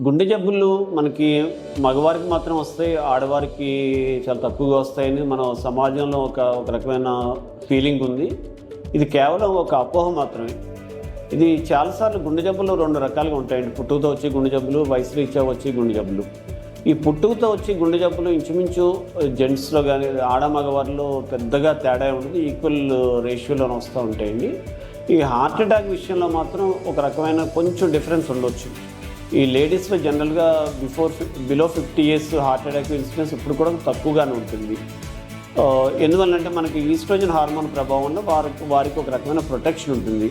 గుండె జబ్బులు మనకి మగవారికి మాత్రం వస్తాయి, ఆడవారికి చాలా తక్కువగా వస్తాయని మన సమాజంలో ఒక రకమైన ఫీలింగ్ ఉంది. ఇది కేవలం ఒక అపోహ మాత్రమే. ఇది చాలాసార్లు గుండె జబ్బులు 2 రకాలుగా ఉంటాయండి. పుట్టుకతో వచ్చే గుండె జబ్బులు, వయసు రీత్యా వచ్చే గుండె జబ్బులు. ఈ పుట్టుకతో వచ్చే గుండె జబ్బులు ఇంచుమించు జెంట్స్లో కానీ ఆడ మగవారిలో పెద్దగా తేడా ఉండదు, ఈక్వల్ రేషియోలోనే వస్తూ ఉంటాయండి. ఈ హార్ట్ అటాక్ విషయంలో మాత్రం ఒక రకమైన కొంచెం డిఫరెన్స్ ఉండొచ్చు. ఈ లేడీస్లో జనరల్గా below 50 years heart attack incidence ఇప్పుడు కూడా తక్కువగానే ఉంటుంది. ఎందువల్లంటే మనకి ఈస్ట్రోజన్ హార్మోన్ ప్రభావం వల్ల వారికి ఒక రకమైన ప్రొటెక్షన్ ఉంటుంది.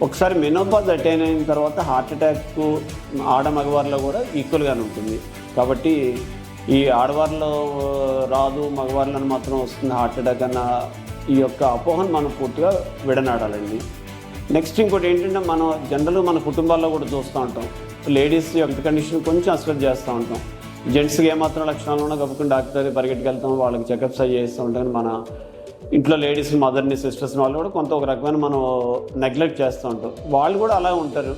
ఒకసారి మెనోపాజ్ అటైన్ అయిన తర్వాత హార్ట్ అటాక్ ఆడ మగవారిలో కూడా ఈక్వల్గానే ఉంటుంది. కాబట్టి ఈ ఆడవారిలో రాదు, మగవారిలో మాత్రం వస్తుంది హార్ట్ అటాక్ అన్న ఈ యొక్క అపోహను మనం పూర్తిగా విడనాడాలండి. నెక్స్ట్ ఇంకోటి ఏంటంటే మన కుటుంబాల్లో కూడా చూస్తూ ఉంటాం, లేడీస్ యొక్క కండిషన్ కొంచెం అశ్రద్ధ చేస్తూ ఉంటాం. జెంట్స్కి ఏమాత్రం లక్షణాలు ఉన్నా గబుకుని డాక్టర్ దగ్గర పరిగెట్టుకు వెళ్తాం, వాళ్ళకి చెకప్స్ అవి చేస్తూ ఉంటాం. మన ఇంట్లో లేడీస్ మదర్ని సిస్టర్స్ని వాళ్ళు కూడా ఒక రకమైన మనం నెగ్లెక్ట్ చేస్తూ ఉంటాం. వాళ్ళు కూడా అలా ఉంటారు.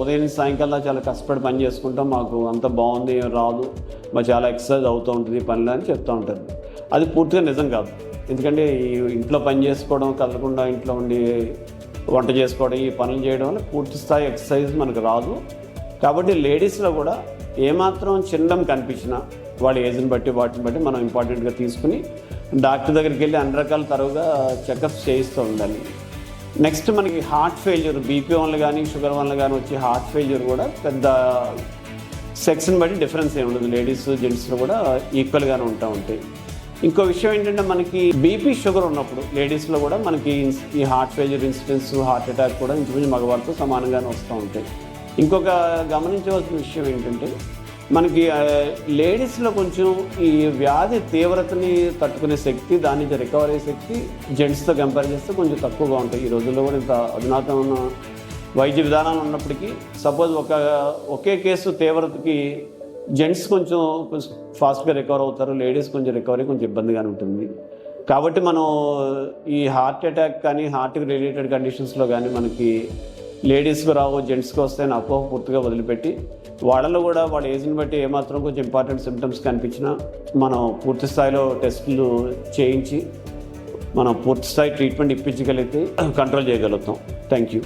ఉదయం సాయంకాలం చాలా కష్టపడి పని చేసుకుంటాం, మాకు అంత బాగుంది, రాదు, మాకు చాలా ఎక్సర్సైజ్ అవుతూ ఉంటుంది పనిలో అని చెప్తూ ఉంటారు. అది పూర్తిగా నిజం కాదు. ఎందుకంటే ఈ ఇంట్లో పని చేసుకోవడం, కదలకుండా ఇంట్లో ఉండి వంట చేసుకోవడం, ఈ పనులు చేయడం వల్ల పూర్తి స్థాయి ఎక్సర్సైజ్ మనకు రాదు. కాబట్టి లేడీస్లో కూడా ఏమాత్రం చిన్నం కనిపించినా వాళ్ళ ఏజ్ని బట్టి వాటిని బట్టి మనం ఇంపార్టెంట్గా తీసుకుని డాక్టర్ దగ్గరికి వెళ్ళి అన్ని రకాల తరువుగా చెకప్స్ చేయిస్తూ ఉండాలి. నెక్స్ట్ మనకి హార్ట్ ఫెయిల్యూర్, బీపీ వల్ల కానీ షుగర్ వల్ల కానీ వచ్చే హార్ట్ ఫెయిల్యూర్ కూడా పెద్ద సెక్స్ని బట్టి డిఫరెన్స్ ఏమి ఉండదు. లేడీస్ జెంట్స్లో కూడా ఈక్వల్గానే ఉంటాయి. ఇంకో విషయం ఏంటంటే మనకి బీపీ షుగర్ ఉన్నప్పుడు లేడీస్లో కూడా మనకి ఈ heart failure incidence, heart attack కూడా ఇంచుమించు మగవారితో సమానంగానే వస్తూ ఉంటాయి. ఇంకొక గమనించవలసిన విషయం ఏంటంటే మనకి లేడీస్లో కొంచెం ఈ వ్యాధి తీవ్రతని తట్టుకునే శక్తి, దాని నుంచి రికవరీ శక్తి జెంట్స్తో కంపేర్ చేస్తే కొంచెం తక్కువగా ఉంటాయి. ఈ రోజుల్లో కూడా ఇంత అధునాతన వైద్య విధానాలు ఉన్నప్పటికీ సపోజ్ ఒకే కేసు తీవ్రతకి జెంట్స్ కొంచెం ఫాస్ట్గా రికవర్ అవుతారు, లేడీస్ కొంచెం రికవరీ కొంచెం ఇబ్బందిగానే ఉంటుంది. కాబట్టి మనం ఈ హార్ట్ అటాక్ కానీ హార్ట్కి రిలేటెడ్ కండిషన్స్లో కానీ మనకి లేడీస్కి రావు, జెంట్స్కి వస్తాయని అపోహ పూర్తిగా వదిలిపెట్టి వాళ్ళలో కూడా వాళ్ళ ఏజ్ని బట్టి ఏమాత్రం కొంచెం ఇంపార్టెంట్ సిమ్టమ్స్ కనిపించినా మనం పూర్తి స్థాయిలో టెస్టులు చేయించి మనం పూర్తి స్థాయి ట్రీట్మెంట్ ఇప్పించగలిగితే కంట్రోల్ చేయగలుగుతాం. Thank you.